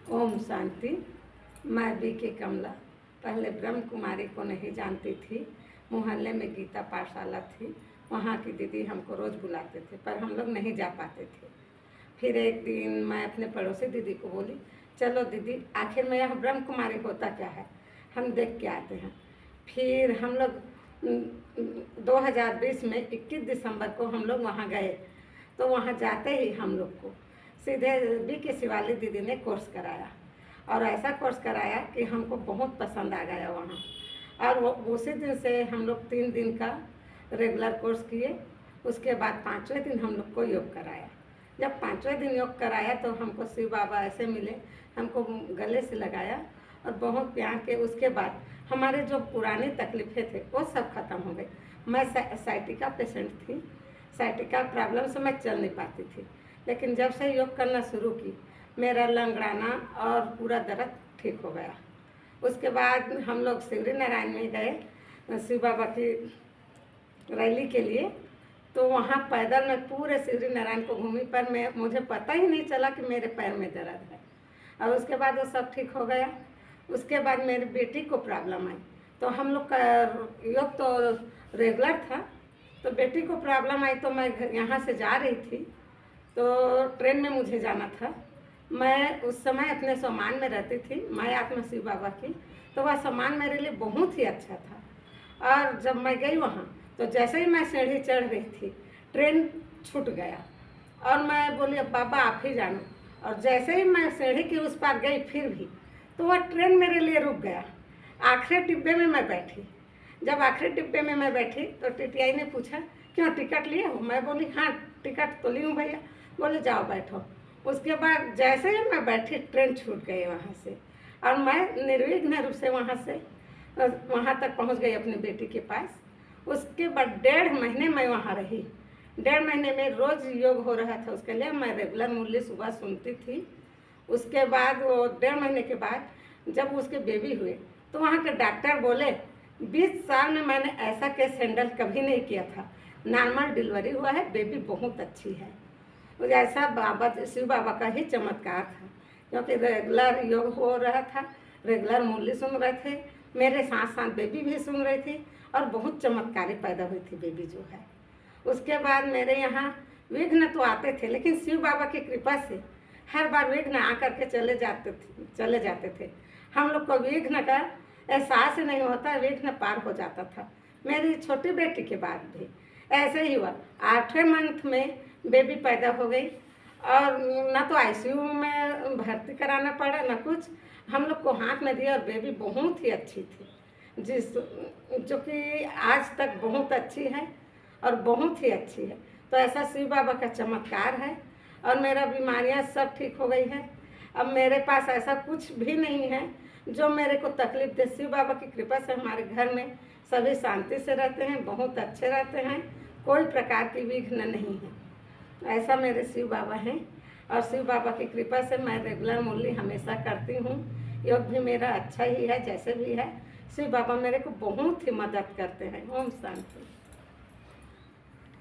ओम शांति। मैं बीके कमला पहले ब्रह्म कुमारी को नहीं जानती थी। मोहल्ले में गीता पाठशाला थी, वहाँ की दीदी हमको रोज़ बुलाते थे, पर हम लोग नहीं जा पाते थे। फिर एक दिन मैं अपने पड़ोसी दीदी को बोली, चलो दीदी, आखिर में यहाँ ब्रह्म कुमारी होता क्या है, हम देख के आते हैं। फिर हम लोग 2020 में 21 दिसंबर को हम लोग वहाँ गए। तो वहाँ जाते ही हम लोग को सीधे बीके शिवाली दीदी ने कोर्स कराया, और ऐसा कोर्स कराया कि हमको बहुत पसंद आ गया वहाँ। और वो उसी दिन से हम लोग 3 दिन का रेगुलर कोर्स किए। उसके बाद 5वें दिन हम लोग को योग कराया। जब 5वें दिन योग कराया तो हमको शिव बाबा ऐसे मिले, हमको गले से लगाया और बहुत प्यार के। उसके बाद हमारे जो पुरानी तकलीफ़ें थे वो सब खत्म हो गई। मैं साइटिका पेशेंट थी, साइटिका प्रॉब्लम से मैं चल नहीं पाती थी, लेकिन जब से योग करना शुरू की मेरा लंगड़ाना और पूरा दर्द ठीक हो गया। उसके बाद हम लोग शिवरी नारायण में गए शिव बाबा की रैली के लिए। तो वहाँ पैदल में पूरे शिवरी नारायण को घूमी, पर मुझे पता ही नहीं चला कि मेरे पैर में दर्द है। और उसके बाद वो सब ठीक हो गया। उसके बाद मेरी बेटी को प्रॉब्लम आई, तो हम लोग का योग तो रेगुलर था, तो बेटी को प्रॉब्लम आई तो मैं यहाँ से जा रही थी, तो ट्रेन में मुझे जाना था। मैं उस समय अपने सामान में रहती थी, मैं आत्मा शिव बाबा की, तो वह सामान मेरे लिए बहुत ही अच्छा था। और जब मैं गई वहाँ, तो जैसे ही मैं सीढ़ी चढ़ रही थी ट्रेन छूट गया, और मैं बोली अब बाबा आप ही जानो। और जैसे ही मैं सीढ़ी के उस पार गई फिर भी, तो वह ट्रेन मेरे लिए रुक गया। आखिरी डिब्बे में मैं बैठी। जब आखिरी डिब्बे में मैं बैठी तो टीटीआई ने पूछा, क्यों टिकट लिए हो? मैं बोली हाँ टिकट तो ली हूँ भैया। बोले जाओ बैठो। उसके बाद जैसे ही मैं बैठी ट्रेन छूट गई वहाँ से, और मैं निर्विघ्न रूप से वहाँ तक पहुँच गई अपनी बेटी के पास। उसके बाद 1.5 महीने मैं वहाँ रही। 1.5 महीने में रोज़ योग हो रहा था, उसके लिए मैं रेगुलर मुरली सुबह सुनती थी। उसके बाद वो 1.5 महीने के बाद जब उसके बेबी हुए, तो वहाँ के डॉक्टर बोले 20 साल में मैंने ऐसा केस हैंडल कभी नहीं किया था, नॉर्मल डिलीवरी हुआ है, बेबी बहुत अच्छी है। मुझे ऐसा बाबा शिव बाबा का ही चमत्कार था, क्योंकि रेगुलर योग हो रहा था, रेगुलर मुरली सुन रहे थे, मेरे साथ साथ बेबी भी सुन रही थी, और बहुत चमत्कारी पैदा हुई थी बेबी जो है। उसके बाद मेरे यहाँ विघ्न तो आते थे, लेकिन शिव बाबा की कृपा से हर बार विघ्न आकर के चले जाते थे। हम लोग को विघ्न का एहसास ही नहीं होता, विघ्न पार हो जाता था। मेरी छोटी बेटी के बाद भी ऐसे ही हुआ। 8वें मंथ में बेबी पैदा हो गई, और ना तो आईसीयू में भर्ती कराना पड़ा ना कुछ। हम लोग को हाथ में दिया, और बेबी बहुत ही अच्छी थी, जो कि आज तक बहुत अच्छी है और बहुत ही अच्छी है। तो ऐसा शिव बाबा का चमत्कार है, और मेरा बीमारियां सब ठीक हो गई है। अब मेरे पास ऐसा कुछ भी नहीं है जो मेरे को तकलीफ दे। शिव बाबा की कृपा से हमारे घर में सभी शांति से रहते हैं, बहुत अच्छे रहते हैं, कोई प्रकार की विघ्न नहीं है। ऐसा मेरे शिव बाबा हैं, और शिव बाबा की कृपा से मैं रेगुलर मुरली हमेशा करती हूँ। योग भी मेरा अच्छा ही है, जैसे भी है। शिव बाबा मेरे को बहुत ही मदद करते हैं। ओम शांति।